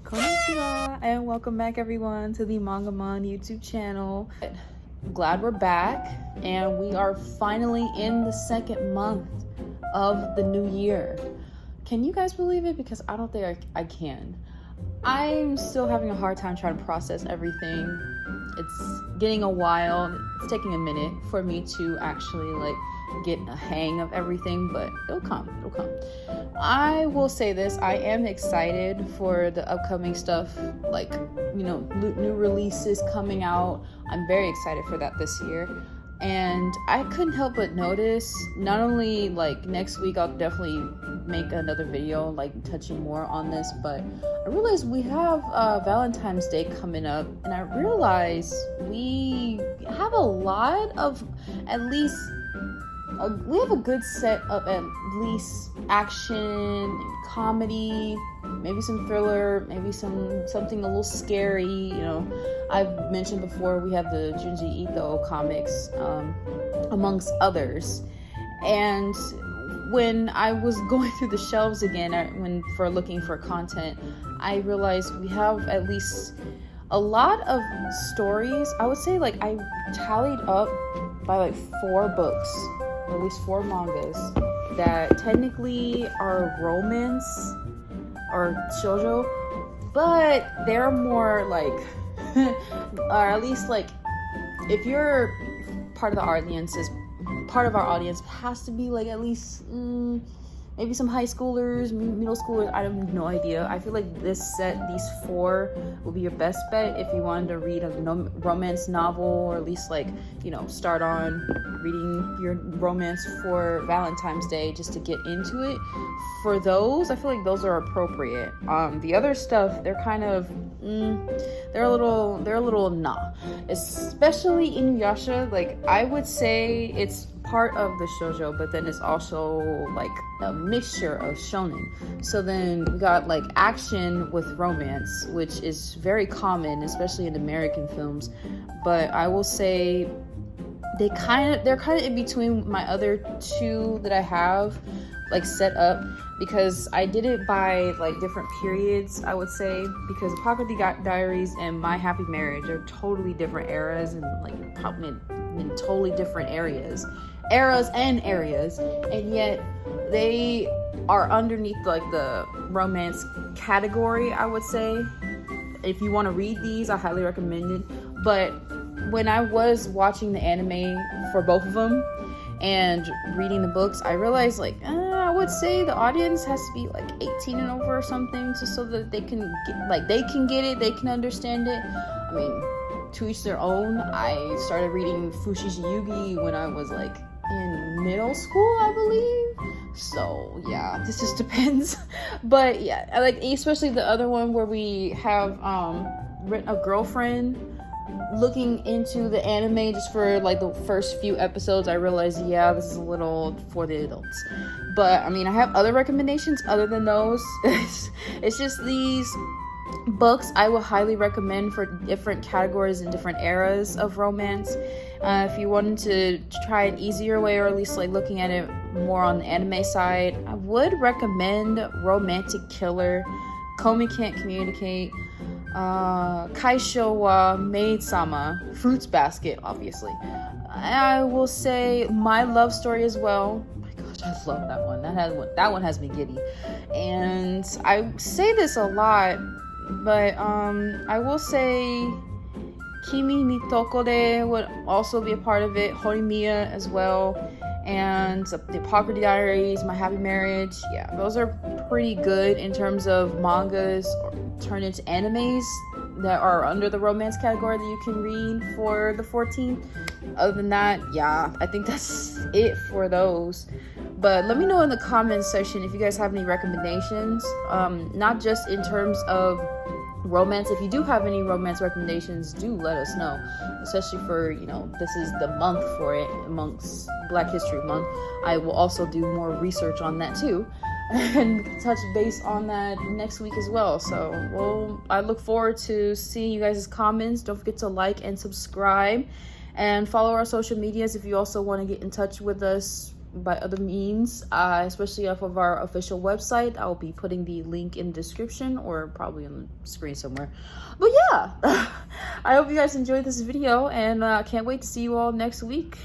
Konnichiwa, and welcome back everyone to the Mangamon YouTube channel. Glad we're back, and we are finally in the second month of the new year. Can you guys believe it? Because I don't think I can. I'm still having a hard time trying to process everything. It's getting a while. It's taking a minute for me to actually get a hang of everything, but it'll come. I will say this, I am excited for the upcoming stuff, new releases coming out. I'm very excited for that this year. And I couldn't help but notice, not only next week I'll definitely make another video touching more on this, but I realized we have Valentine's Day coming up, and I realize we have a lot of we have a good set of at least action, comedy, maybe some thriller, maybe something a little scary. I've mentioned before we have the Junji Ito comics, amongst others. And when I was going through the shelves again, for looking for content, I realized we have at least a lot of stories. I would say I tallied up by 4 books, or at least 4 mangas that technically are romance or shoujo, but they're more or at least if you're part of the audience, has to be at least maybe some high schoolers, middle schoolers. I have no idea. I feel like these 4 will be your best bet if you wanted to read a romance novel, or at least start on reading your romance for Valentine's Day just to get into it. For those, I feel like those are appropriate. The other stuff, they're kind of they're a little nah. Especially Inuyasha, I would say it's part of the shoujo, but then it's also a mixture of shonen. So then we got action with romance, which is very common, especially in American films. But I will say they're kind of in between my other 2 that I have set up, because I did it by different periods, I would say, because Apocalypse Diaries and My Happy Marriage are totally different eras, and in totally different eras, and yet they are underneath the romance category, I would say. If you want to read these, I highly recommend it. But when I was watching the anime for both of them and reading the books, I realized I would say the audience has to be 18 and over or something, just so that they can get it, they can understand it. I mean, to each their own. I started reading Fushishi Yugi when I was in middle school, I believe. So yeah, this just depends. But yeah, especially the other one where we have written a girlfriend looking into the anime just for the first few episodes. I realized, yeah, this is a little for the adults. But I mean, I have other recommendations other than those. It's just these books I would highly recommend for different categories and different eras of romance. If you wanted to try an easier way, or at least looking at it more on the anime side, I would recommend Romantic Killer, Komi Can't Communicate, Kaisho wa Maid-sama, Fruits Basket, obviously. I will say My Love Story as well. Oh my gosh, I love that one. That one has me giddy. And I say this a lot, but I will say Kimi ni Tokode would also be a part of it. Horimiya as well. And the Apocalypse Diaries, My Happy Marriage. Yeah, those are pretty good in terms of mangas turned into animes that are under the romance category that you can read for the 14th. Other than that, yeah, I think that's it for those. But let me know in the comments section if you guys have any recommendations, not just in terms of romance. If you do have any romance recommendations, do let us know, especially for this is the month for it, amongst Black History Month. I will also do more research on that too, and touch base on that next week as well. So I look forward to seeing you guys' comments. Don't forget to like and subscribe, and follow our social medias if you also want to get in touch with us by other means, especially off of our official website. I'll be putting the link in the description or probably on the screen somewhere. But yeah, I hope you guys enjoyed this video, and can't wait to see you all next week.